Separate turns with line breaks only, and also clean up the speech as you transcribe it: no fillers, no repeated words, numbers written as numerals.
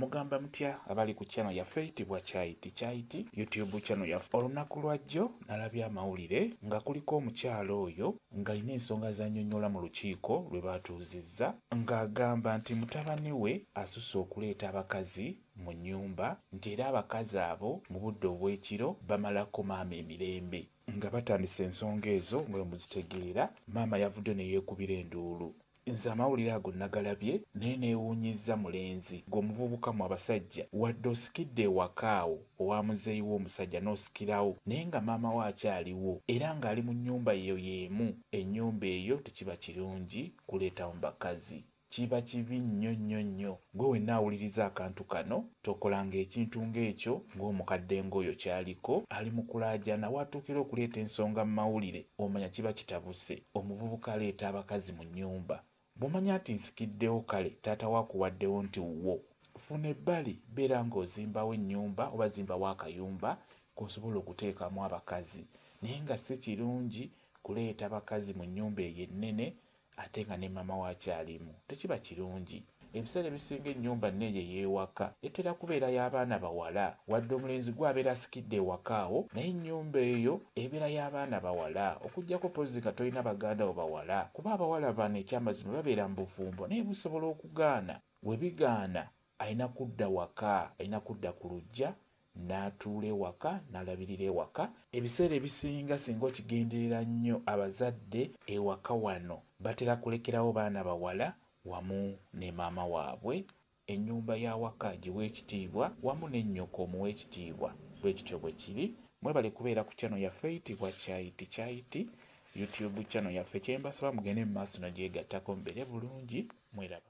Mugamba mutya abali ku channel yaffe eyitibwa Kyaiti YouTube channel yaffe. Olunaku lwajjo nalabye amawulire nga kuliko omukyalo oyo ng'alina ensonga zannyonnyola mu lukiiko lwe baatuuzizza ng'agamba nti mutabani we asusse okuleeta abakazi mu nnyumba nti era abakazi abo mu budde obw'ekiro bamalako maama emirembe. Nga batandise ensonga ezo nga muzitegeera, maama yavudde ne yeekubira enduulu. Nze amawulire ago nagalabye naye neewuunyizza mulenzi ng'omuvubuka mu abasajja wadde osikidde ewaka awo owa muzeeyi w'omusajja n'osikirawo naye nga maama we akyaliwo era ng'ali mu nnyumba eyo y'emu. Ennyumba eyo tekiba kirungi kuleetamu bakazi, kiba kibi nnyo. Gwe wenna awuliriza akantu kano tokolanga ekintu ng'ekyo ng'omukadde ng'oyo kyaliko ali mu kulaajana watuukira okuleeta ensonga mu mawulire omanya kiba kitabuse. Omuvubuka aleeta abakazi mu nnyumba. Bw'omanya nti nsikiddewo kale taata waakuwaddewo nti wo funa ebbali beera ng'ozimbawo ennyumba oba zimbawo akayumba k'osobola okuteekamu abakazi, naye nga si kirungi kuleeta abakazi mu nnyumba eyo ennene ate nga ne maama waakyalimu, tekiba kirungi. Ebiseera ebisinga ennyumba neeyo ey'ewaka etera kubeera y'abaana bawala wadde omulenzi gwabeera asikidde ewaka awo naye ennyumba eyo ebeera y'abaana bawala okuggyako pozzi nga tolina baganda bo bawala, kuba abawala bano ekyamazima babeera mu bufumbo naye busobola okugaana. We bigaana alina kudda waka, alina kudda ku luggya n'atuula ewaka n'alabirira ewaka. Ebiseera ebisinga singa okigenderera nnyo abazadde ewaka wano batera kulekerawo baana bawala wamu ne maama waabwe. Ennyumba ya waka giwe ekitiibwa wamu ne nnyoko omuwe ekitiibwa. Bwe kityo bwe kiri. Mwebale kubeera ku channel yaffe eyitibwa Kyaiti YouTube channel yaffe. Kye mbasaba mugende mu maaso nagyegattako mubeere bulungi. Mweraba.